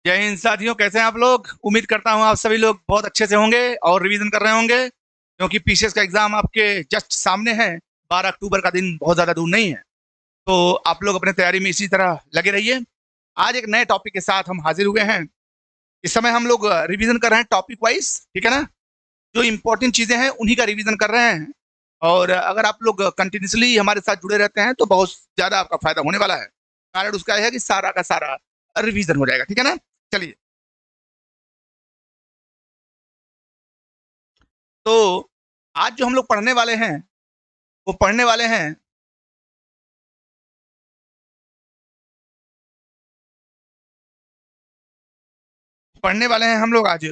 जय हिंद साथियों, कैसे हैं आप लोग। उम्मीद करता हूं आप सभी लोग बहुत अच्छे से होंगे और रिवीजन कर रहे होंगे, क्योंकि पीसीएस का एग्जाम आपके जस्ट सामने है। 12 अक्टूबर का दिन बहुत ज्यादा दूर नहीं है, तो आप लोग अपने तैयारी में इसी तरह लगे रहिए। आज एक नए टॉपिक के साथ हम हाजिर हुए हैं। इस समय हम लोग रिवीजन कर रहे हैं टॉपिक वाइज, ठीक है ना। जो इंपॉर्टेंट चीजें हैं उन्हीं का रिवीजन कर रहे हैं। और अगर आप लोग कंटिन्यूसली हमारे साथ जुड़े रहते हैं तो बहुत ज्यादा आपका फायदा होने वाला है। कारण उसका यह है कि सारा का सारा रिवीजन हो जाएगा, ठीक है ना। चलिए, तो आज जो हम लोग पढ़ने वाले हैं वो पढ़ने वाले हैं पढ़ने वाले हैं हम लोग आज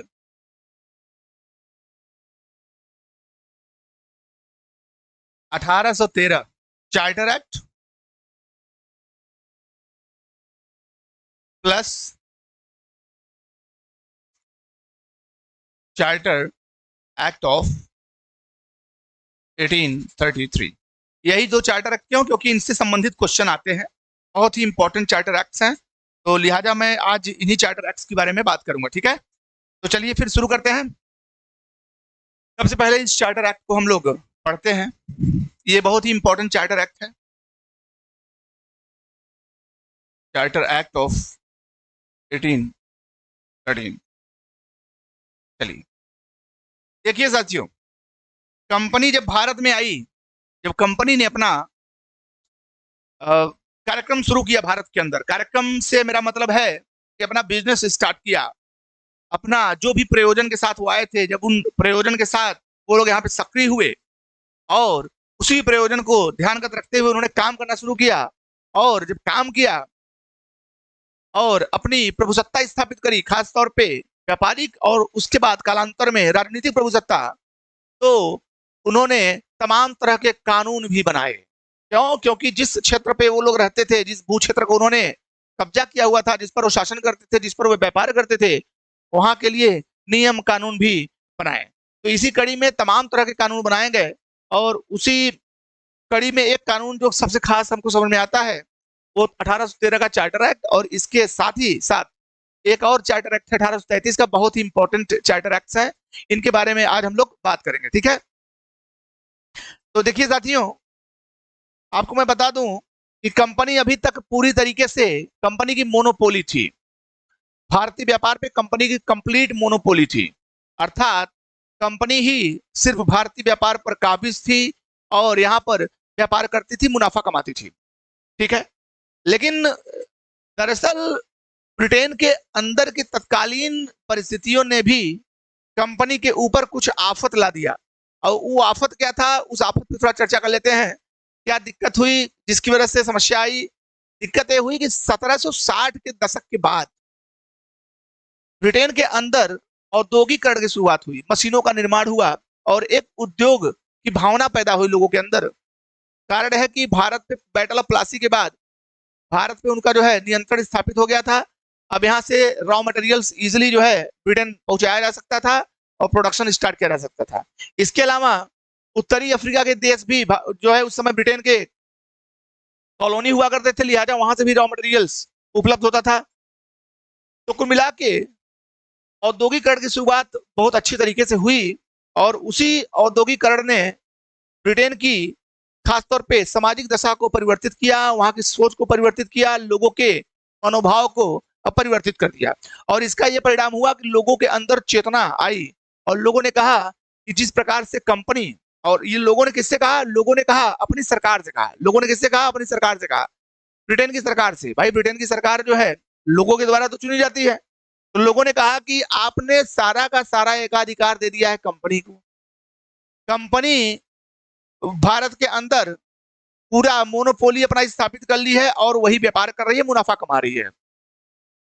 1813 charter act plus charter act of 1833। यही दो चार्टर एक्ट क्यों? क्योंकि इनसे संबंधित क्वेश्चन आते हैं। बहुत ही इंपॉर्टेंट चार्टर एक्ट्स हैं, तो लिहाजा मैं आज इन्हीं चार्टर एक्ट्स के बारे में बात करूंगा, ठीक है। तो चलिए फिर शुरू करते हैं। सबसे पहले इस चार्टर एक्ट को हम लोग पढ़ते हैं। ये बहुत ही इंपॉर्टेंट चार्टर एक्ट है, चार्टर एक्ट ऑफ 1813। चलिए देखिए साथियों, कंपनी जब भारत में आई, जब कंपनी ने अपना कार्यक्रम शुरू किया भारत के अंदर, कार्यक्रम से मेरा मतलब है कि अपना बिजनेस स्टार्ट किया, अपना जो भी प्रयोजन के साथ वो आए थे, जब उन प्रयोजन के साथ वो लोग यहाँ पे सक्रिय हुए और उसी प्रयोजन को ध्यानगत रखते हुए उन्होंने काम करना शुरू किया। और जब काम किया और अपनी प्रभुसत्ता स्थापित करी, खास तौर पे व्यापारिक और उसके बाद कालांतर में राजनीतिक प्रभुसत्ता, तो उन्होंने तमाम तरह के कानून भी बनाए। क्यों? क्योंकि जिस क्षेत्र पे वो लोग रहते थे, जिस भू क्षेत्र को उन्होंने कब्जा किया हुआ था, जिस पर वो शासन करते थे, जिस पर वो व्यापार करते थे, वहां के लिए नियम कानून भी बनाए। तो इसी कड़ी में तमाम तरह के कानून बनाए गए। और उसी कड़ी में एक कानून जो सबसे खास हमको समझ में आता है वो 1813 का चार्टर एक्ट, और इसके साथ ही साथ एक और चार्टर एक्ट है 1833 का, बहुत ही इंपॉर्टेंट चार्टर एक्ट है। इनके बारे में आज हम लोग बात करेंगे, ठीक है। तो देखिए साथियों, आपको मैं बता दूं कि कंपनी अभी तक पूरी तरीके से कंपनी की मोनोपोली थी। भारतीय व्यापार पे कंपनी की कंप्लीट मोनोपोली थी, अर्थात कंपनी ही सिर्फ भारतीय व्यापार पर काबिज थी और यहाँ पर व्यापार करती थी, मुनाफा कमाती थी, ठीक है। लेकिन दरअसल ब्रिटेन के अंदर की तत्कालीन परिस्थितियों ने भी कंपनी के ऊपर कुछ आफत ला दिया। और वो आफत क्या था, उस आफत पर थोड़ा चर्चा कर लेते हैं। क्या दिक्कत हुई जिसकी वजह से समस्या आई? दिक्कत यह हुई कि 1760 के दशक के बाद ब्रिटेन के अंदर औद्योगिकरण की शुरुआत हुई, मशीनों का निर्माण हुआ और एक उद्योग की भावना पैदा हुई लोगों के अंदर। कारण है कि भारत पे बैटल ऑफ प्लासी के बाद भारत पे उनका जो है नियंत्रण स्थापित हो गया था। अब यहाँ से रॉ मटेरियल्स इजिली जो है ब्रिटेन पहुंचाया जा सकता था और प्रोडक्शन स्टार्ट किया जा सकता था। इसके अलावा उत्तरी अफ्रीका के देश भी जो है उस समय ब्रिटेन के कॉलोनी हुआ करते थे, लिहाजा वहां से भी रॉ मटेरियल्स उपलब्ध होता था। तो कुल मिला के औद्योगिकरण की शुरुआत बहुत अच्छी तरीके से हुई और उसी औद्योगिकरण ने ब्रिटेन की खासतौर पे सामाजिक दशा को परिवर्तित किया, वहां की सोच को परिवर्तित किया, लोगों के मनोभाव को परिवर्तित कर दिया। और इसका यह परिणाम हुआ कि लोगों के अंदर चेतना आई और लोगों ने कहा कि जिस प्रकार से कंपनी, और ये लोगों ने किससे कहा? लोगों ने कहा अपनी सरकार से कहा। लोगों ने किससे कहा? अपनी सरकार से कहा, ब्रिटेन की सरकार से। भाई ब्रिटेन की सरकार जो है लोगों के द्वारा तो चुनी जाती है। तो लोगों ने कहा कि आपने सारा का सारा एकाधिकार दे दिया है कंपनी को। कंपनी भारत के अंदर पूरा मोनोपोली अपना स्थापित कर ली है और वही व्यापार कर रही है, मुनाफा कमा रही है।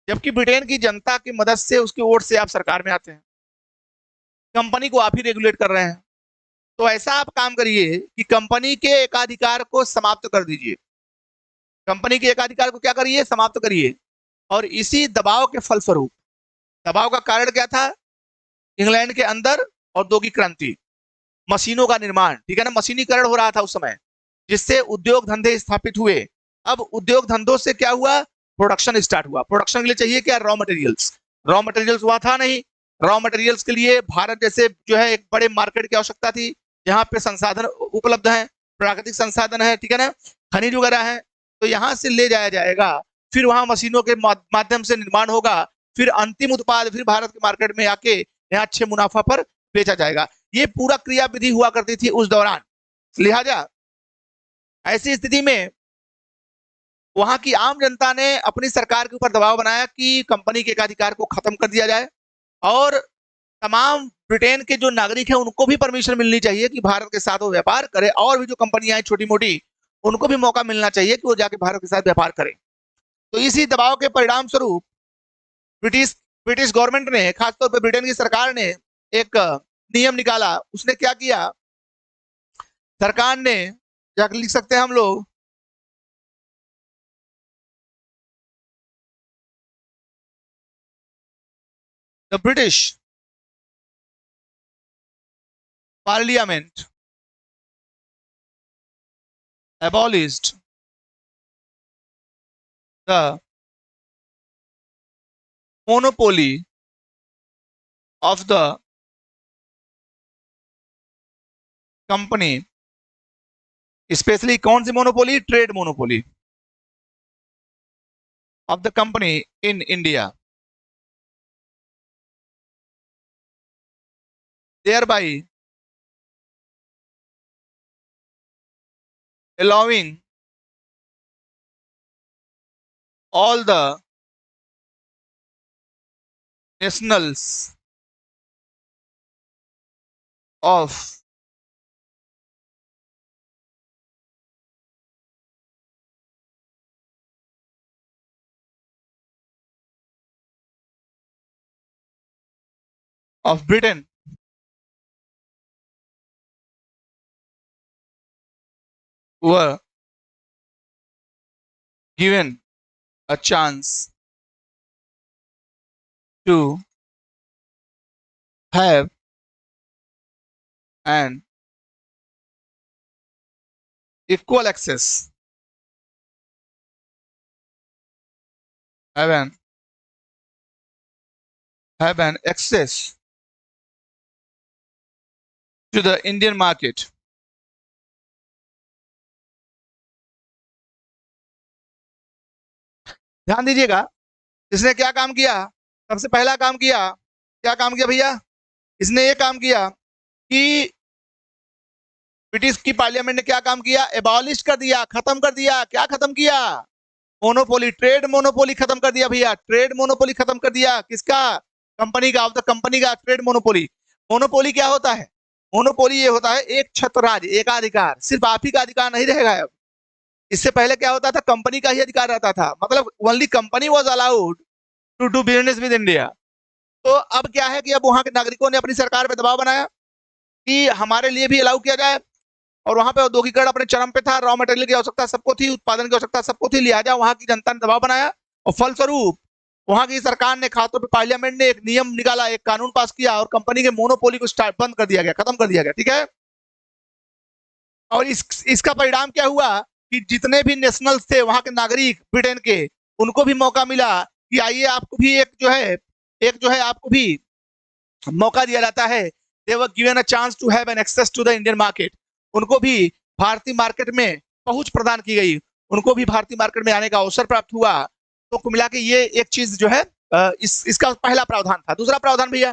जबकि ब्रिटेन की जनता की मदद से, उसके वोट से आप सरकार में आते हैं, कंपनी को आप ही रेगुलेट कर रहे हैं। तो ऐसा आप काम करिए कि कंपनी के एकाधिकार को समाप्त कर दीजिए। कंपनी के एकाधिकार को क्या करिए? समाप्त करिए। और इसी दबाव के फलस्वरूप, दबाव का कारण क्या था? इंग्लैंड के अंदर औद्योगिक क्रांति, मशीनों का निर्माण, ठीक है ना, मशीनीकरण हो रहा था उस समय, जिससे उद्योग धंधे स्थापित हुए। अब उद्योग धंधों से क्या हुआ? प्रोडक्शन स्टार्ट हुआ। प्रोडक्शन के लिए चाहिए क्या? Raw materials. रॉ मटेरियल्स वहां था नहीं। रॉ मटेरियल्स के लिए भारत जैसे जो है एक बड़े मार्केट की आवश्यकता थी, जहां पे संसाधन उपलब्ध है, प्राकृतिक संसाधन है, ठीक है ना, खनिज वगैरह है, तो यहाँ से ले जाया जाएगा, फिर वहां मशीनों के माध्यम से निर्माण होगा, फिर अंतिम उत्पाद फिर भारत के मार्केट में आके यहाँ अच्छे मुनाफा पर बेचा जाएगा। ये पूरा क्रियाविधि हुआ करती थी उस दौरान। लिहाजा ऐसी स्थिति में वहां की आम जनता ने अपनी सरकार के ऊपर दबाव बनाया कि कंपनी के एकाधिकार को खत्म कर दिया जाए, और तमाम ब्रिटेन के जो नागरिक हैं उनको भी परमिशन मिलनी चाहिए कि भारत के साथ वो व्यापार करे, और भी जो कंपनियां हैं छोटी मोटी उनको भी मौका मिलना चाहिए कि वो जाके भारत के साथ व्यापार करें। तो इसी दबाव के परिणाम स्वरूप ब्रिटिश ब्रिटिश गवर्नमेंट ने, खासतौर पर ब्रिटेन की सरकार ने एक नियम निकाला। उसने क्या किया? सरकार ने, जाकर लिख सकते हैं हम लोग, the British parliament abolished the monopoly of the company, specially कौन सी monopoly? Trade monopoly of the company in India, thereby allowing all the nationals of Britain were given a chance to have an equal access, have an access to the Indian market. ध्यान दीजिएगा, इसने क्या काम किया? सबसे पहला काम किया, क्या काम किया भैया? इसने ये काम किया कि ब्रिटिश की पार्लियामेंट ने क्या काम किया? एबॉलिश कर दिया, खत्म कर दिया। क्या खत्म किया? मोनोपोली, ट्रेड मोनोपोली खत्म कर दिया भैया। ट्रेड मोनोपोली खत्म कर दिया। किसका? कंपनी का, ऑफ द कंपनी का ट्रेड मोनोपोली। मोनोपोली क्या होता है? मोनोपोली ये होता है एक छत्रराज, एकाधिकार, सिर्फ आप ही का अधिकार नहीं रहेगा। अब इससे पहले क्या होता था? कंपनी का ही अधिकार रहता था, मतलब only company was allowed to do business with India. तो अब क्या है कि अब वहां के नागरिकों ने अपनी सरकार पे दबाव बनाया कि हमारे लिए भी अलाउ किया जाए, और वहां पे औद्योगिकरण अपने चरम पे था, रॉ मटेरियल की आवश्यकता सबको थी, उत्पादन की आवश्यकता सबको थी, लिहाजा वहां की जनता ने दबाव बनाया, और फलस्वरूप वहां की सरकार ने, खासतौर पर पार्लियामेंट ने एक नियम निकाला, एक कानून पास किया, और कंपनी के मोनोपोली को स्टार्ट बंद कर दिया गया, खत्म कर दिया गया। ठीक है, और इसका परिणाम क्या हुआ कि जितने भी नेशनल्स थे वहां के नागरिक ब्रिटेन के, उनको भी मौका मिला कि आइए आपको भी एक जो है आपको भी मौका दिया जाता है। They were given a chance to have an access to the Indian market. उनको भी भारतीय मार्केट में पहुंच प्रदान की गई, उनको भी भारतीय मार्केट में आने का अवसर प्राप्त हुआ। तो कुल मिला के ये एक चीज जो है इसका पहला प्रावधान था। दूसरा प्रावधान भैया,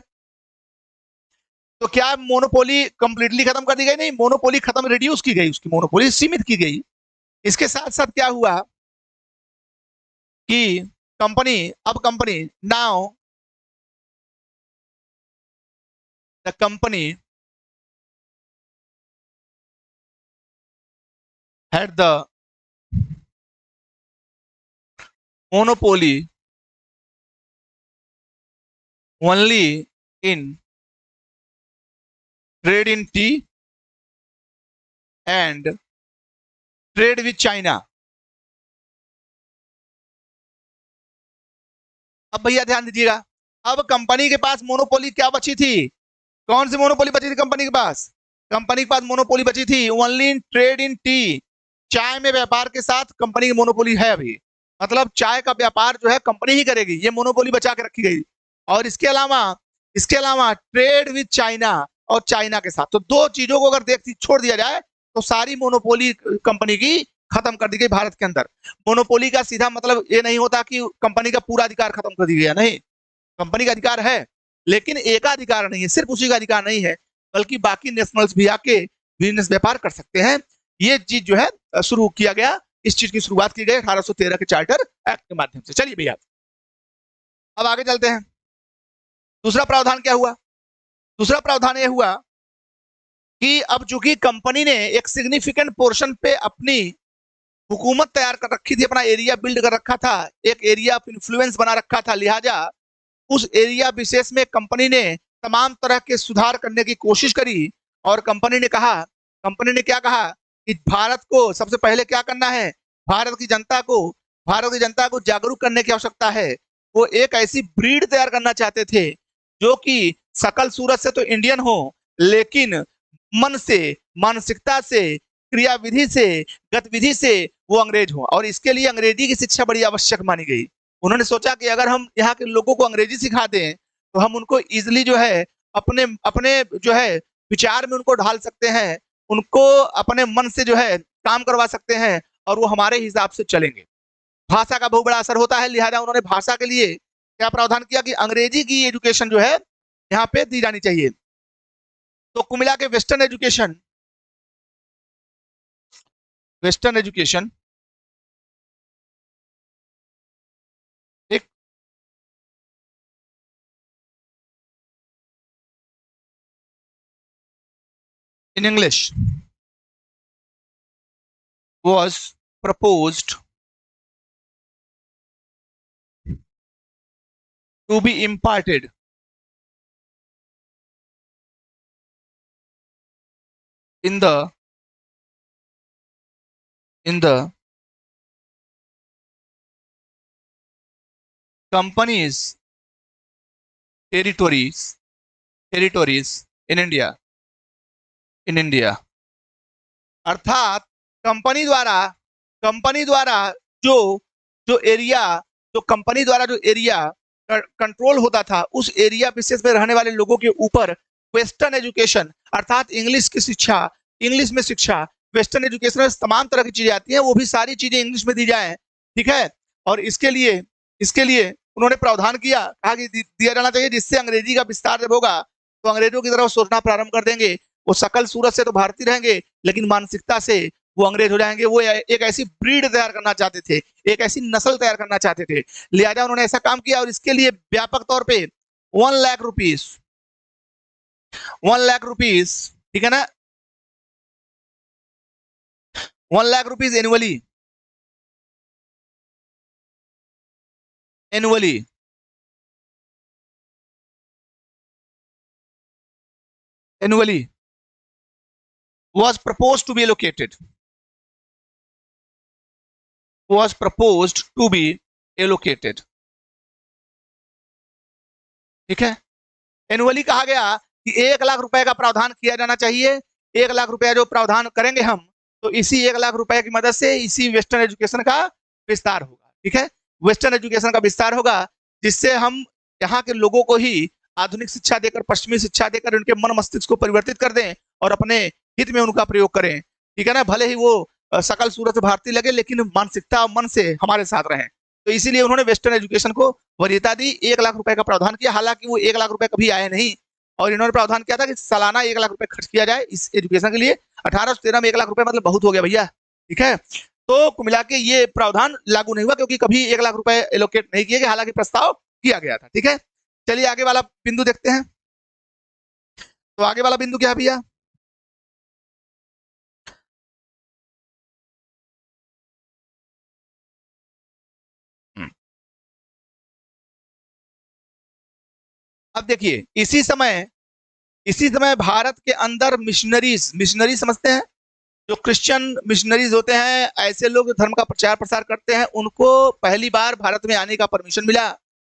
तो क्या मोनोपोली कंप्लीटली खत्म कर दी गई? नहीं, मोनोपोली खत्म, रिड्यूस की गई, उसकी मोनोपोली सीमित की गई। इसके साथ साथ क्या हुआ कि company now the company had the monopoly only in trade in tea and trade with China। अब भैया ध्यान दीजिएगा, अब कंपनी के पास मोनोपोली क्या बची थी? कौन सी मोनोपोली बची थी कंपनी के पास? कंपनी के पास मोनोपोली बची थी only in trade in T, चाय में व्यापार के साथ कंपनी की मोनोपोली है अभी। मतलब चाय का व्यापार जो है कंपनी ही करेगी, ये मोनोपोली बचा के रखी गई। और इसके अलावा ट्रेड विद चाइना और चाइना के साथ, तो दो चीजों को अगर छोड़ दिया जाए तो सारी मोनोपोली कंपनी की खत्म कर दी गई भारत के अंदर। मोनोपोली का सीधा मतलब ये नहीं होता कि कंपनी का पूरा अधिकार खत्म कर दिया गया, नहीं, कंपनी का अधिकार है लेकिन एकाधिकार नहीं है, सिर्फ उसी का अधिकार नहीं है बल्कि बाकी नेशनल्स भी आके बिजनेस व्यापार कर सकते हैं। ये चीज जो है शुरू किया गया, इस चीज की शुरुआत की गई 1813 के चार्टर एक्ट के माध्यम से। चलिए भैया अब आगे चलते हैं। दूसरा प्रावधान क्या हुआ? दूसरा प्रावधान यह हुआ कि अब चूंकि कंपनी ने एक सिग्निफिकेंट पोर्शन पे अपनी हुकूमत तैयार कर रखी थी, अपना एरिया बिल्ड कर रखा था, एक एरिया ऑफ इन्फ्लुएंस बना रखा था, लिहाजा उस एरिया विशेष में कंपनी ने तमाम तरह के सुधार करने की कोशिश करी। और कंपनी ने क्या कहा कि भारत को सबसे पहले क्या करना है, भारत की जनता को जागरूक करने की आवश्यकता है। वो एक ऐसी ब्रीड तैयार करना चाहते थे जो कि शकल सूरत से तो इंडियन हो लेकिन मन से, मानसिकता से, क्रियाविधि से, गतिविधि से वो अंग्रेज हो। और इसके लिए अंग्रेजी की शिक्षा बड़ी आवश्यक मानी गई। उन्होंने सोचा कि अगर हम यहाँ के लोगों को अंग्रेजी सिखा दें तो हम उनको इजिली जो है अपने अपने जो है विचार में उनको ढाल सकते हैं, उनको अपने मन से जो है काम करवा सकते हैं और वो हमारे हिसाब से चलेंगे। भाषा का बहुत बड़ा असर होता है, लिहाजा उन्होंने भाषा के लिए क्या प्रावधान किया कि अंग्रेजी की एजुकेशन जो है यहाँ पे दी जानी चाहिए। तो कुल मिला के वेस्टर्न एजुकेशन एक in English was proposed to be imparted in the company's territories in India। अर्थात कंपनी द्वारा जो जो एरिया जो कंपनी द्वारा जो एरिया कंट्रोल होता था उस एरिया विशेष में रहने वाले लोगों के ऊपर वेस्टर्न एजुकेशन अर्थात इंग्लिश में शिक्षा, वेस्टर्न एजुकेशन में तमाम तरह की चीजें आती हैं, वो भी सारी चीजें इंग्लिश में दी जाए, ठीक है। और इसके लिए उन्होंने प्रावधान किया, कहा कि दिया जाना चाहिए, जिससे अंग्रेजी का विस्तार जब होगा तो अंग्रेजों की तरफ सोचना प्रारंभ कर देंगे। वो शकल सूरत से तो भारतीय रहेंगे लेकिन मानसिकता से वो अंग्रेज हो जाएंगे। वो एक ऐसी ब्रीड तैयार करना चाहते थे, एक ऐसी नस्ल तैयार करना चाहते थे, लिहाजा उन्होंने ऐसा काम किया। और इसके लिए व्यापक तौर पे 1 लाख रुपीस, ठीक है ना, 1 lakh rupees annually was proposed to be allocated, ठीक है। एनुअली कहा गया कि 1 लाख रुपए का प्रावधान किया जाना चाहिए। 1 लाख रुपया जो प्रावधान करेंगे हम, तो इसी 1 लाख रुपए की मदद से इसी वेस्टर्न एजुकेशन का विस्तार होगा, ठीक है। वेस्टर्न एजुकेशन का विस्तार होगा जिससे हम यहाँ के लोगों को ही आधुनिक शिक्षा देकर, पश्चिमी शिक्षा देकर उनके मन मस्तिष्क को परिवर्तित कर दें और अपने हित में उनका प्रयोग करें, ठीक है ना। भले ही वो शकल सूरत से भारतीय लगे लेकिन मानसिकता और मन से हमारे साथ रहें। तो इसीलिए उन्होंने वेस्टर्न एजुकेशन को वरीयता दी, 1 लाख रुपए का प्रावधान किया। हालांकि वो 1 लाख रुपए कभी आए नहीं और इन्होंने प्रावधान किया था कि सालाना 1 लाख रुपए खर्च किया जाए इस एजुकेशन के लिए। 1813 में 1 लाख रुपए मतलब बहुत हो गया भैया, ठीक है। तो कुल मिला के ये प्रावधान लागू नहीं हुआ क्योंकि कभी 1 लाख रुपए एलोकेट नहीं किए गए, हालांकि प्रस्ताव किया गया था, ठीक है। चलिए आगे वाला बिंदु देखते हैं। तो आगे वाला बिंदु क्या है भैया? अब देखिए इसी समय भारत के अंदर मिशनरी समझते हैं, जो क्रिश्चियन मिशनरीज होते हैं, ऐसे लोग जो धर्म का प्रचार प्रसार करते हैं, उनको पहली बार भारत में आने का परमिशन मिला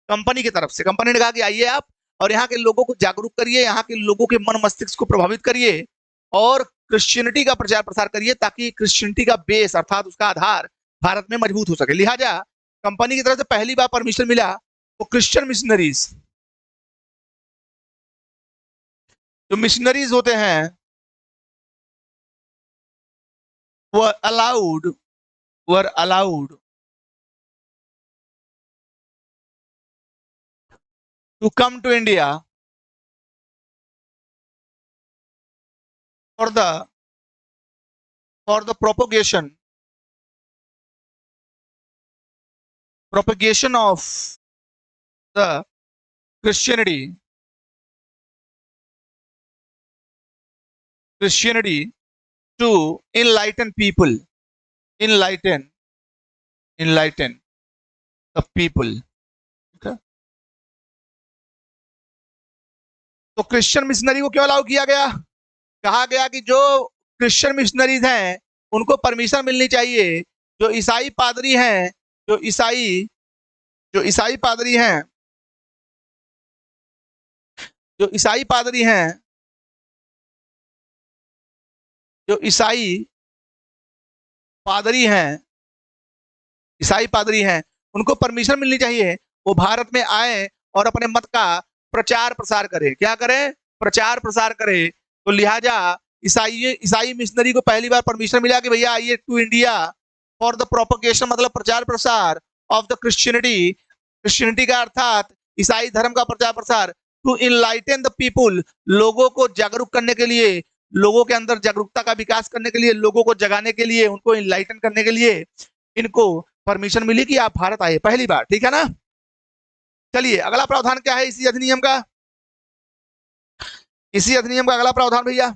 कंपनी की तरफ से। कंपनी ने कहा कि आइए आप और यहाँ के लोगों को जागरूक करिए, यहाँ के लोगों के मन मस्तिष्क को प्रभावित करिए और क्रिश्चियनिटी का प्रचार प्रसार करिए ताकि क्रिश्चियनिटी का बेस अर्थात उसका आधार भारत में मजबूत हो सके। लिहाजा कंपनी की तरफ से पहली बार परमिशन मिला वो क्रिश्चियन मिशनरीज, जो मिशनरीज होते हैं were allowed to come to India for the propagation of the Christianity to enlighten people, enlighten the people. Okay? तो क्रिश्चियन मिशनरी को क्यों अलाउ किया गया? कहा गया कि जो क्रिश्चियन मिशनरीज हैं उनको परमिशन मिलनी चाहिए, जो ईसाई पादरी हैं, जो ईसाई पादरी हैं, जो ईसाई पादरी हैं, जो ईसाई पादरी हैं, उनको परमिशन मिलनी चाहिए, वो भारत में आए और अपने मत का प्रचार प्रसार करें। क्या करें? प्रचार प्रसार करें। तो लिहाजा ईसाई मिशनरी को पहली बार परमिशन मिला कि भैया आइए to India for the propagation, मतलब प्रचार प्रसार ऑफ द क्रिश्चियनिटी का अर्थात ईसाई धर्म का प्रचार प्रसार, टू इनलाइटन द पीपुल, लोगों को जागरूक करने के लिए, लोगों के अंदर जागरूकता का विकास करने के लिए, लोगों को जगाने के लिए, उनको इनलाइटन करने के लिए इनको परमिशन मिली कि आप भारत आए पहली बार। ठीक है ना? चलिए अगला प्रावधान क्या है इसी अधिनियम का? इसी अधिनियम का अगला प्रावधान भैया,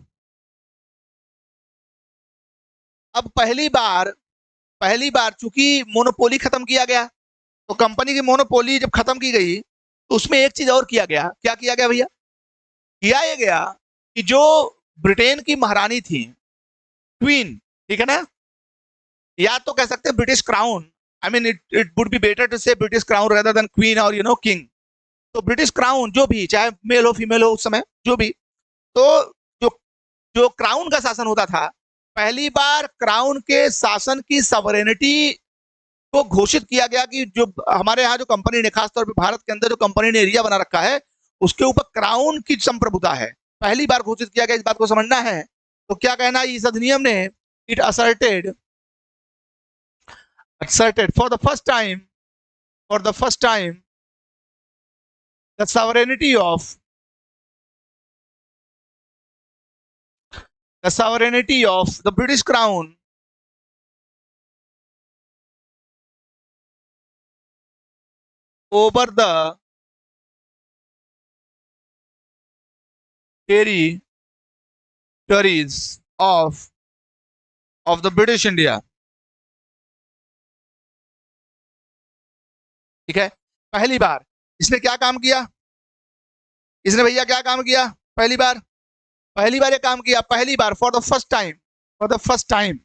अब पहली बार चूंकि मोनोपोली खत्म किया गया, तो कंपनी की मोनोपोली जब खत्म की गई तो उसमें एक चीज और किया गया। क्या किया गया भैया? किया यह गया कि जो ब्रिटेन की महारानी थी, क्वीन, ठीक है ना, या तो कह सकते हैं British crown, I mean it would be better to say British crown rather than queen और किंग। तो ब्रिटिश क्राउन जो भी, चाहे मेल हो फीमेल हो उस समय जो भी, तो जो क्राउन का शासन होता था, पहली बार क्राउन के शासन की सॉवरेनिटी को घोषित किया गया कि जो हमारे यहाँ जो कंपनी ने, खासतौर पे भारत के अंदर जो कंपनी ने एरिया बना रखा है, उसके ऊपर क्राउन की संप्रभुता है, पहली बार घोषित किया गया। इस बात को समझना है। तो क्या कहना है इस अधिनियम ने? It asserted for the first time the sovereignty of the British Crown over the territories of the British India। ठीक है, पहली बार इसने क्या काम किया? इसने भैया क्या काम किया? पहली बार ये काम किया, पहली बार for the first time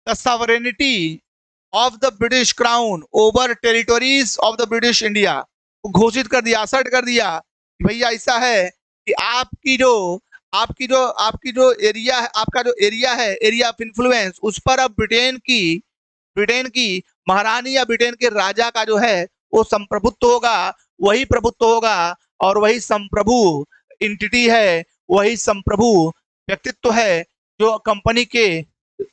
the sovereignty of the British crown over territories of the British India घोषित कर दिया, असर्ट कर दिया कि भैया ऐसा है कि आपकी जो एरिया है, आपका जो एरिया है, एरिया ऑफ इन्फ्लुएंस, उस पर अब ब्रिटेन की महारानी या ब्रिटेन के राजा का जो है वो संप्रभुत्व होगा, वही प्रभुत्व होगा, और वही संप्रभु इंटिटी है, वही संप्रभु व्यक्तित्व है जो कंपनी के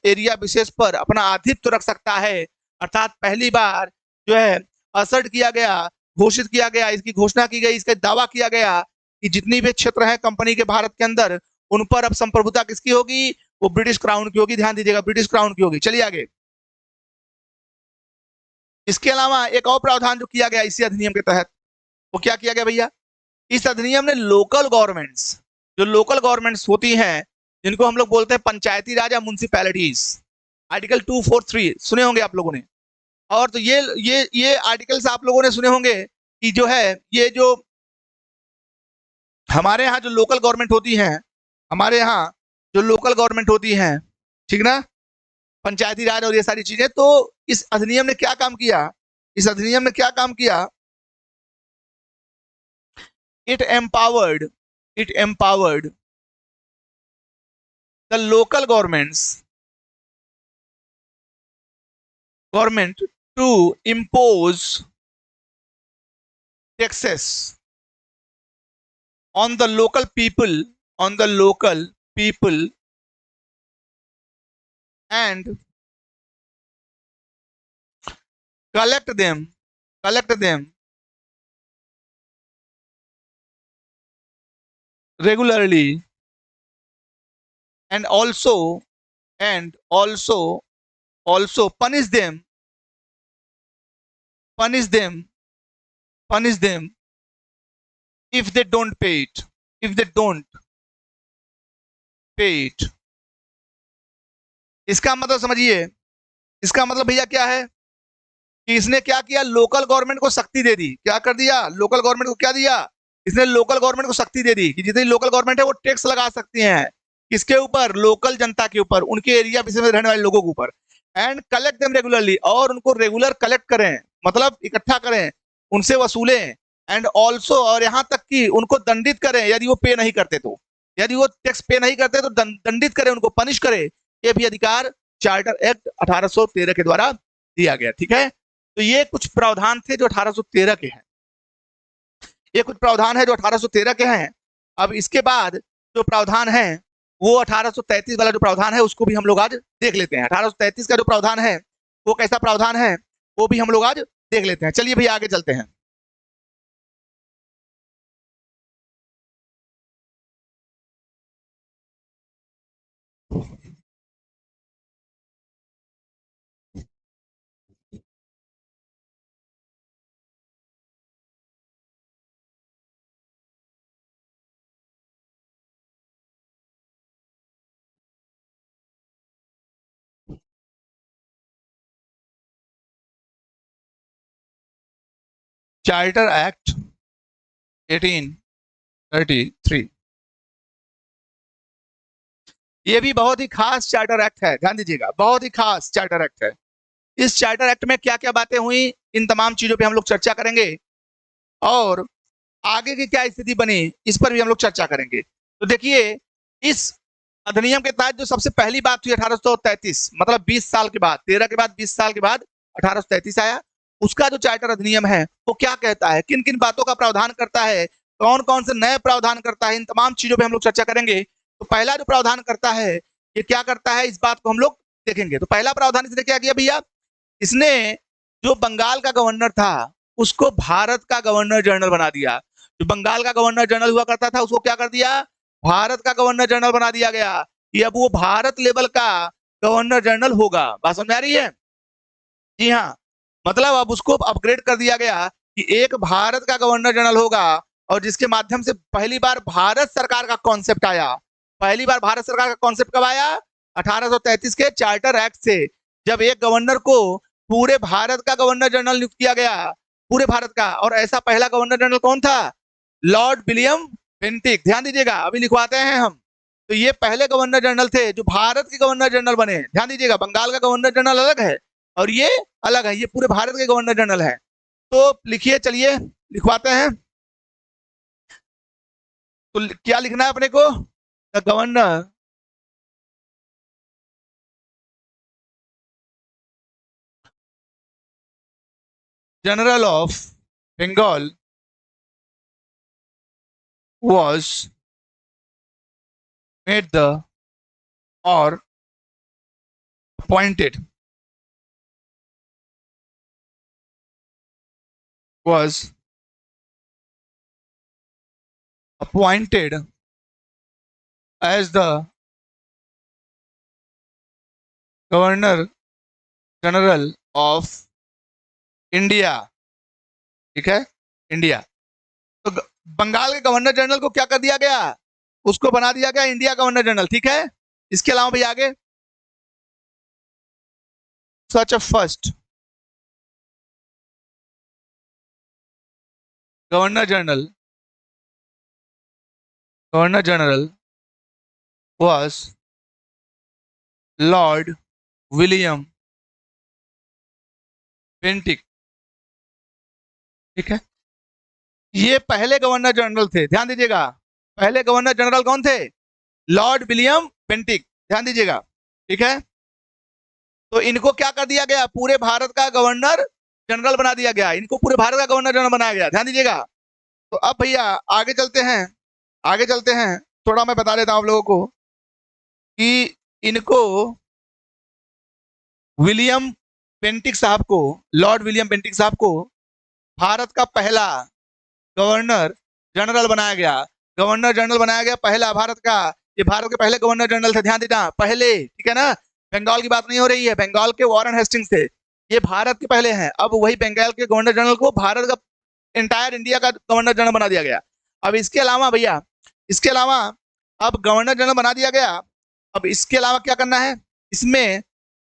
एरिया विशेष पर अपना आधिपत्य रख सकता है। अर्थात पहली बार जो है असर्ट किया गया, घोषित किया गया, इसकी घोषणा की गई, इसका दावा किया गया कि जितनी भी क्षेत्र है कंपनी के भारत के अंदर, उन पर अब संप्रभुता किसकी होगी? वो ब्रिटिश क्राउन की होगी। ध्यान दीजिएगा, ब्रिटिश क्राउन की होगी। चलिए आगे। इसके अलावा एक और प्रावधान जो किया गया इसी अधिनियम के तहत, वो क्या किया गया भैया? इस अधिनियम ने लोकल गवर्नमेंट्स होती हैं, जिनको हम लोग बोलते हैं पंचायती राज या म्युनिसिपैलिटीज, आर्टिकल 243 सुने होंगे आप लोगों ने। और तो ये आर्टिकल्स आप लोगों ने सुने होंगे कि जो है ये जो हमारे यहाँ जो लोकल गवर्नमेंट होती हैं, ठीक ना, पंचायती राज और ये सारी चीजें, तो इस अधिनियम ने क्या काम किया? It empowered the local governments government to impose taxes on the local people, on the local people, and collect them regularly, and also punish them punish them if they don't pay it, if they don't pay it। इसका मतलब समझिए, इसका मतलब भैया क्या है कि इसने क्या किया, लोकल गवर्नमेंट को शक्ति दे दी। क्या कर दिया, लोकल गवर्नमेंट को क्या दिया, इसने लोकल गवर्नमेंट को शक्ति दे दी कि जितनी लोकल गवर्नमेंट है वो टैक्स लगा सकती हैं, किसके ऊपर, लोकल जनता के ऊपर, उनके एरिया में रहने वाले लोगों के ऊपर। एंड कलेक्ट देम रेगुलरली, और उनको रेगुलर कलेक्ट करें, मतलब इकट्ठा करें, उनसे वसूलें। एंड ऑल्सो, और यहाँ तक कि उनको दंडित करें यदि वो पे नहीं करते तो, यदि वो टैक्स पे नहीं करते तो दंडित करें, उनको पनिश करे। ये भी अधिकार चार्टर एक्ट 1813 के द्वारा दिया गया। ठीक है, तो ये कुछ प्रावधान थे जो 1813 के हैं, ये कुछ प्रावधान है जो 1813 के हैं। अब इसके बाद जो प्रावधान है वो 1833 वाला जो प्रावधान है उसको भी हम लोग आज देख लेते हैं। 1833 का जो प्रावधान है वो कैसा प्रावधान है वो भी हम लोग आज देख लेते हैं। चलिए भैया आगे चलते हैं। चार्टर एक्ट 1833, ये भी बहुत ही खास चार्टर एक्ट है, ध्यान दीजिएगा, बहुत ही खास चार्टर एक्ट है। इस चार्टर एक्ट में क्या क्या बातें हुई, इन तमाम चीजों पे हम लोग चर्चा करेंगे, और आगे की क्या स्थिति बनी इस पर भी हम लोग चर्चा करेंगे। तो देखिए, इस अधिनियम के तहत जो सबसे पहली बात हुई 1833, मतलब 20 साल के बाद, 13 के बाद 20 साल के बाद 1833 आया। उसका जो चार्टर अधिनियम है वो क्या कहता है, किन किन बातों का प्रावधान करता है, कौन कौन से नए प्रावधान करता है, इन तमाम चीजों पे हम लोग चर्चा करेंगे। तो पहला जो प्रावधान करता है ये क्या करता है, इस बात को हम लोग देखेंगे। तो पहला प्रावधान इसने क्या किया भैया, इसने जो बंगाल का गवर्नर था उसको भारत का गवर्नर जनरल बना दिया। जो बंगाल का गवर्नर जनरल हुआ करता था उसको क्या कर दिया, भारत का गवर्नर जनरल बना दिया गया कि अब वो भारत लेवल का गवर्नर जनरल होगा। बात समझ आ रही है? जी हाँ, मतलब अब उसको अपग्रेड कर दिया गया कि एक भारत का गवर्नर जनरल होगा, और जिसके माध्यम से पहली बार भारत सरकार का कॉन्सेप्ट आया। पहली बार भारत सरकार का कॉन्सेप्ट कब आया, 1833 के चार्टर एक्ट से, जब एक गवर्नर को पूरे भारत का गवर्नर जनरल नियुक्त किया गया, पूरे भारत का। और ऐसा पहला गवर्नर जनरल कौन था, लॉर्ड विलियम बेंटिक। ध्यान दीजिएगा, अभी लिखवाते हैं हम। तो ये पहले गवर्नर जनरल थे जो भारत के गवर्नर जनरल बने। ध्यान दीजिएगा, बंगाल का गवर्नर जनरल अलग है और ये अलग है, ये पूरे भारत के गवर्नर जनरल है। तो लिखिए, चलिए लिखवाते हैं। तो क्या लिखना है अपने को, the governor general of Bengal was made the or appointed was appointed as the governor general of India. ठीक है, इंडिया। तो बंगाल के गवर्नर जनरल को क्या कर दिया गया, उसको बना दिया गया इंडिया गवर्नर जनरल। ठीक है, इसके अलावा भी आगे, such a first governor general was Lord William Bentinck. ठीक है, ये पहले गवर्नर जनरल थे। ध्यान दीजिएगा, पहले गवर्नर जनरल कौन थे, लॉर्ड विलियम बेंटिक। ध्यान दीजिएगा, ठीक है। तो इनको क्या कर दिया गया, पूरे भारत का गवर्नर जनरल बना दिया गया, इनको पूरे भारत का गवर्नर जनरल बनाया गया, ध्यान दीजिएगा। तो अब भैया आगे चलते हैं, आगे चलते हैं, थोड़ा मैं बता देता हूं आप लोगों को कि इनको विलियम पेंटिक साहब को, लॉर्ड विलियम पेंटिक साहब को भारत का पहला गवर्नर जनरल बनाया गया, गवर्नर जनरल बनाया गया पहला भारत का, ये भारत के पहले गवर्नर जनरल थे, ध्यान देना पहले, ठीक है ना, बंगाल की बात नहीं हो रही है, बंगाल के वॉरेन हेस्टिंग्स थे, ये भारत के पहले हैं। अब वही बंगाल के गवर्नर जनरल को भारत का एंटायर इंडिया का गवर्नर जनरल बना दिया गया। अब इसके अलावा भैया, इसके अलावा अब गवर्नर जनरल बना दिया गया, अब इसके अलावा क्या करना है, इसमें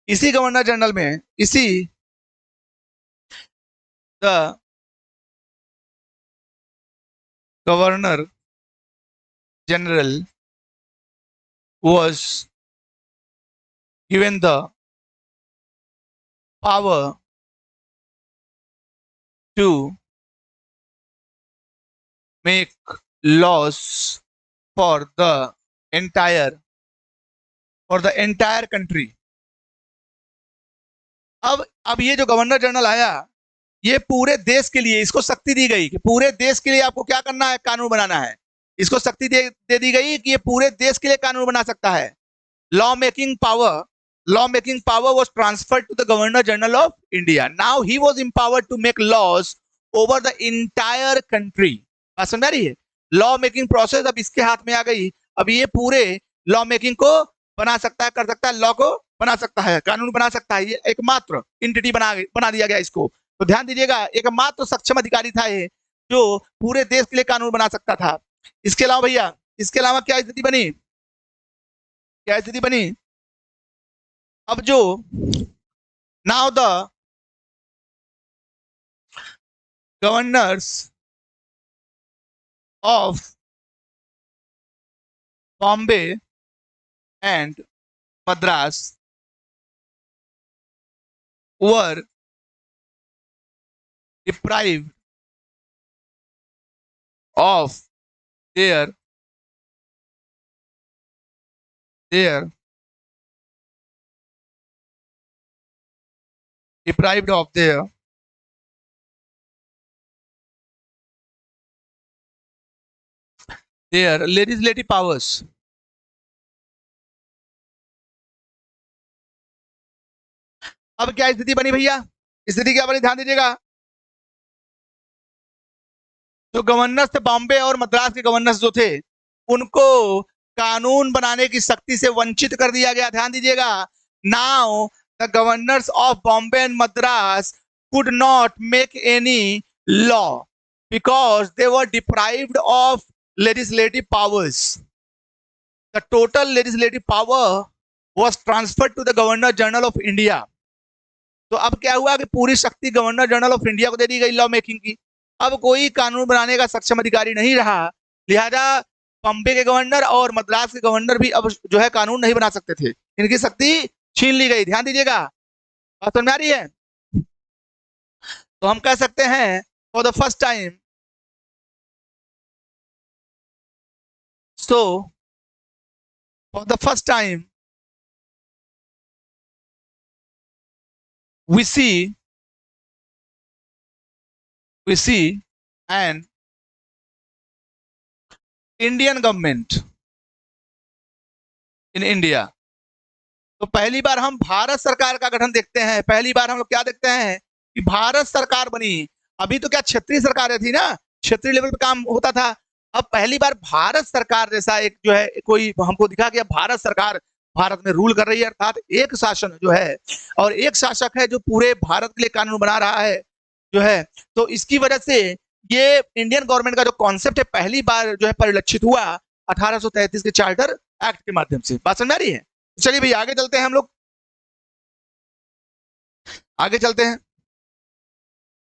इसी गवर्नर जनरल में, इसी the governor general was given the power to make laws for the entire country। अब ये जो गवर्नर जनरल आया, ये पूरे देश के लिए इसको शक्ति दी गई कि पूरे देश के लिए आपको क्या करना है, कानून बनाना है, इसको शक्ति दे दी गई कि ये पूरे देश के लिए कानून बना सकता है। Law making power was transferred to the Governor General of India. Now he was empowered to make laws over the entire country। बात समझ आ रही है, लॉ मेकिंग प्रोसेस अब इसके हाथ में आ गई, अब ये पूरे लॉ मेकिंग को बना सकता है, कर सकता है, लॉ को बना सकता है, कानून बना सकता है, ये एकमात्र एंटिटी बना दिया गया इसको। तो ध्यान दीजिएगा, एकमात्र सक्षम अधिकारी था ये जो पूरे देश के लिए कानून बना सकता था। इसके अलावा भैया, इसके अलावा क्या स्थिति बनी, क्या स्थिति बनी, अब जो now the governors of Bombay and Madras were deprived of their legislative powers। अब क्या स्थिति बनी भैया, स्थिति क्या बनी, ध्यान दीजिएगा। जो गवर्नर्स थे बॉम्बे और मद्रास के गवर्नर्स जो थे, उनको कानून बनाने की शक्ति से वंचित कर दिया गया, ध्यान दीजिएगा। Now the governors of Bombay and Madras could not make any law because they were deprived of legislative powers. The total legislative power was transferred to the governor general of India. तो अब क्या हुआ कि पूरी शक्ति गवर्नर जनरल ऑफ इंडिया को दे दी गई law making की। अब कोई कानून बनाने का सक्षम अधिकारी नहीं रहा, लिहाजा बॉम्बे के गवर्नर और मद्रास के गवर्नर भी अब जो है कानून नहीं बना सकते थे, इनकी शक्ति छीन ली गई। ध्यान दीजिएगा, बात समझ में आ रही है। तो हम कह सकते हैं for the first time, so for the first time we see an Indian government in India। तो पहली बार हम भारत सरकार का गठन देखते हैं, पहली बार हम लोग क्या देखते हैं कि भारत सरकार बनी। अभी तो क्या क्षेत्रीय सरकारें थी ना, क्षेत्रीय लेवल पे काम होता था, अब पहली बार भारत सरकार जैसा एक जो है कोई हमको दिखा कि भारत सरकार भारत में रूल कर रही है, अर्थात एक शासन जो है और एक शासक है जो पूरे भारत के लिए कानून बना रहा है जो है। तो इसकी वजह से ये इंडियन गवर्नमेंट का जो कॉन्सेप्ट है पहली बार जो है परिलक्षित हुआ 1833 के चार्टर एक्ट के माध्यम से। बात समझ आ रही है। चलिए भैया आगे चलते हैं, हम लोग आगे चलते हैं।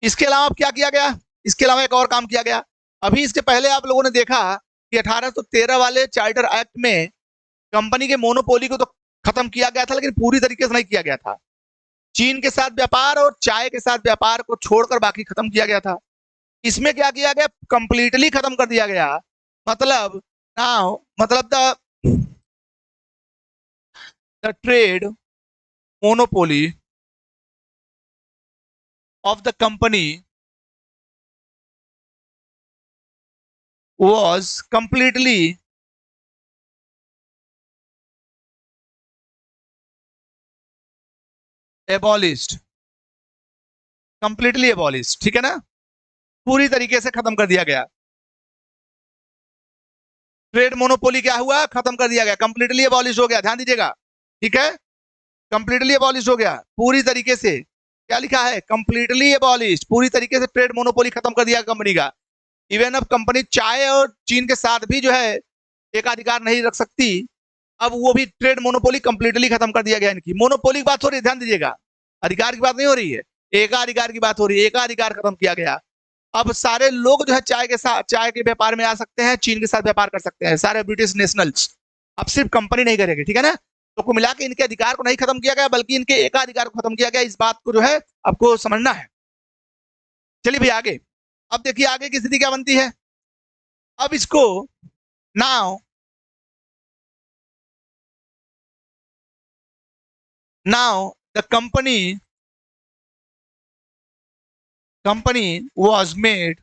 इसके अलावा क्या किया गया, इसके अलावा एक और काम किया गया। अभी इसके पहले आप लोगों ने देखा कि 1813 वाले चार्टर एक्ट में कंपनी के मोनोपोली को तो खत्म किया गया था, लेकिन पूरी तरीके से नहीं किया गया था। चीन के साथ व्यापार और चाय के साथ व्यापार को छोड़कर बाकी खत्म किया गया था। इसमें क्या किया गया, कंप्लीटली खत्म कर दिया गया। मतलब नाउ मतलब the trade monopoly of the company was completely abolished, completely abolished, ठीक है ना, पूरी तरीके से खत्म कर दिया गया। ट्रेड मोनोपोली क्या हुआ, खत्म कर दिया गया, कंप्लीटली अबॉलिश हो गया, ध्यान दीजिएगा, ठीक है, कंप्लीटली अबॉलिश हो गया पूरी तरीके से। क्या लिखा है, कंप्लीटली अबॉलिश, पूरी तरीके से ट्रेड मोनोपोली खत्म कर दिया कंपनी का। इवन अब कंपनी चाय और चीन के साथ भी जो है एकाधिकार नहीं रख सकती, अब वो भी ट्रेड मोनोपोली कंप्लीटली खत्म कर दिया गया इनकी। मोनोपोली की बात हो रही है, ध्यान दीजिएगा, अधिकार की बात नहीं हो रही है, एकाधिकार की बात हो रही है, एकाधिकार खत्म किया गया। अब सारे लोग जो है चाय के साथ, चाय के व्यापार में आ सकते हैं, चीन के साथ व्यापार कर सकते हैं, सारे ब्रिटिश नेशनल्स, अब सिर्फ कंपनी नहीं करेगी, ठीक है ना। तो कुल मिला के इनके अधिकार को नहीं खत्म किया गया, बल्कि इनके एकाधिकार को खत्म किया गया, इस बात को जो है आपको समझना है। चलिए भैया आगे, अब देखिए आगे की स्थिति क्या बनती है। अब इसको now the company was made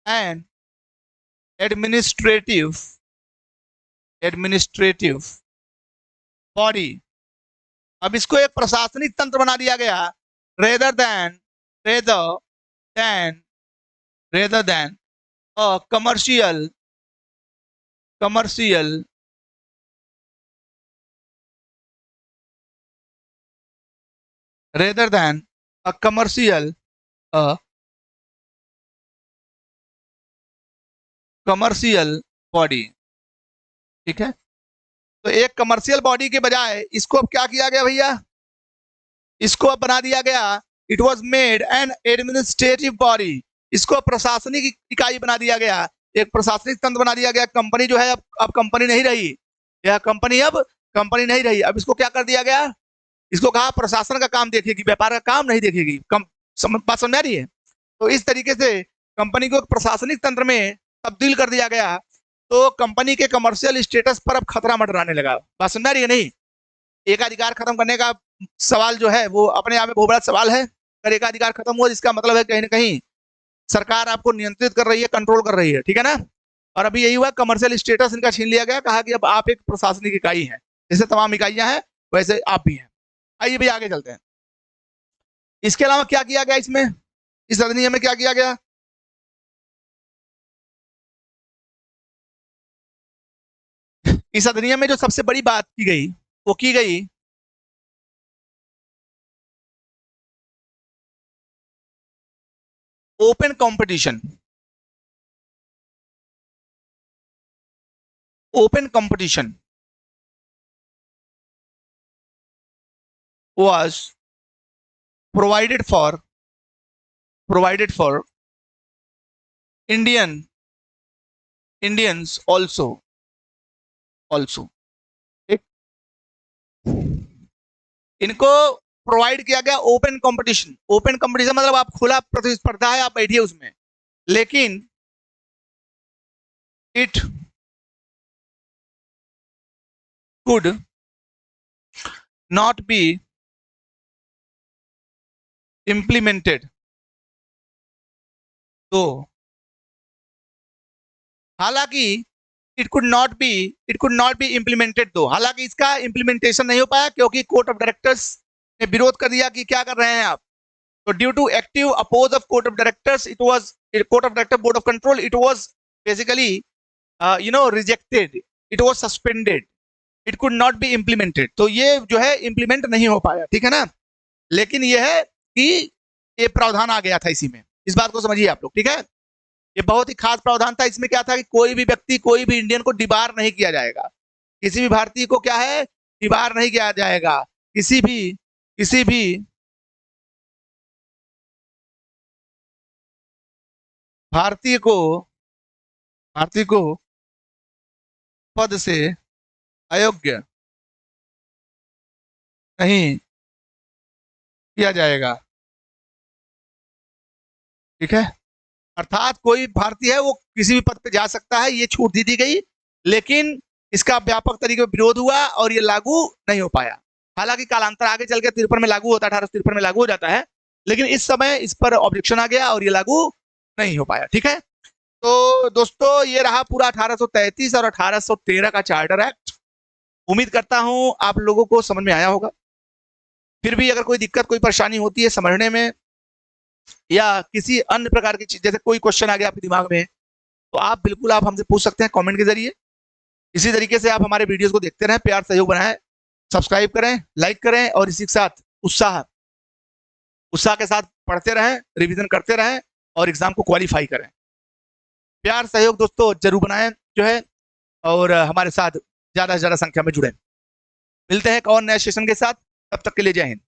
an administrative body. अब इसको एक प्रशासनिक तंत्र बना दिया गया, rather than a commercial rather than a commercial body, ठीक है। तो एक कमर्शियल बॉडी के बजाय इसको अब क्या किया गया भैया, इसको अब बना दिया गया, it was made an administrative body, इसको प्रशासनिक इकाई बना दिया गया, एक प्रशासनिक तंत्र बना दिया गया। कंपनी जो है अब कंपनी नहीं रही, यह कंपनी अब कंपनी नहीं रही, अब इसको क्या कर दिया गया, इसको कहा प्रशासन का काम देखेगी, व्यापार का काम नहीं देखेगी। बात समझ आ रही है। तो इस तरीके से कंपनी को एक प्रशासनिक तंत्र में तब्दील कर दिया गया, तो कंपनी के कमर्शियल स्टेटस पर अब खतरा मंडराने लगा। बात समझ आ रही है नहीं, एकाधिकार खत्म करने का सवाल जो है वो अपने आप में बहुत बड़ा सवाल है। अगर एकाधिकार खत्म हुआ जिसका मतलब है कहीं ना कहीं सरकार आपको नियंत्रित कर रही है, कंट्रोल कर रही है, ठीक है ना। और अभी यही हुआ, कमर्शियल स्टेटस इनका छीन लिया गया, कहा कि अब आप एक प्रशासनिक इकाई हैं, जैसे तमाम इकाइयां हैं वैसे आप भी हैं। आइए भी आगे चलते हैं। इसके अलावा क्या किया गया इसमें, इस अधिनियम में क्या किया गया, इस अधिनियम में जो सबसे बड़ी बात की गई वो की गई open competition. Open competition was provided for Indians also एक इनको प्रोवाइड किया गया ओपन कंपटीशन। ओपन कंपटीशन मतलब आप खुला प्रतिस्पर्धा है, आप बैठिए उसमें, लेकिन it could not be implemented, तो हालांकि it could not be implemented, दो हालांकि इसका इम्प्लीमेंटेशन नहीं हो पाया क्योंकि कोर्ट ऑफ डायरेक्टर्स ने विरोध कर दिया कि क्या कर रहे हैं आप। तो due to active oppose of court of directors, it was court of director board of control, it was basically rejected, it was suspended, it could not be implemented. तो ये जो है इम्प्लीमेंट नहीं हो पाया, ठीक है ना। लेकिन यह है कि ये प्रावधान आ गया था इसी में, इस बात को समझिए आप लोग, ठीक है। ये बहुत ही खास प्रावधान था। इसमें क्या था कि कोई भी व्यक्ति, कोई भी इंडियन को डिबार नहीं किया जाएगा, किसी भी भारतीय को क्या है, डिबार नहीं किया जाएगा, किसी भी भारतीय को पद से अयोग्य नहीं किया जाएगा, ठीक है। अर्थात कोई भारतीय है वो किसी भी पद पे जा सकता है, ये छूट दी गई, लेकिन इसका व्यापक तरीके से विरोध हुआ और ये लागू नहीं हो पाया। हालांकि कालांतर आगे चल के 53 में लागू होता है, 1853 में लागू हो जाता है, लेकिन इस समय इस पर ऑब्जेक्शन आ गया और ये लागू नहीं हो पाया। ठीक है, तो दोस्तों ये रहा पूरा 1833 और 1813 का चार्टर एक्ट। उम्मीद करता हूं आप लोगों को समझ में आया होगा। फिर भी अगर कोई दिक्कत, कोई परेशानी होती है समझने में, या किसी अन्य प्रकार की चीज, जैसे कोई क्वेश्चन आ गया आपके दिमाग में, तो आप बिल्कुल आप हमसे पूछ सकते हैं कमेंट के जरिए। इसी तरीके से आप हमारे वीडियोस को देखते रहें, प्यार सहयोग बनाएं, सब्सक्राइब करें, लाइक करें और इसी के साथ उत्साह के साथ पढ़ते रहें, रिवीजन करते रहें और एग्जाम को क्वालिफाई करें। प्यार सहयोग दोस्तों जरूर बनाएं जो है, और हमारे साथ ज्यादा से ज्यादा संख्या में जुड़े। मिलते हैं एक और नए सेशन के साथ, तब तक के लिए जय हिंद।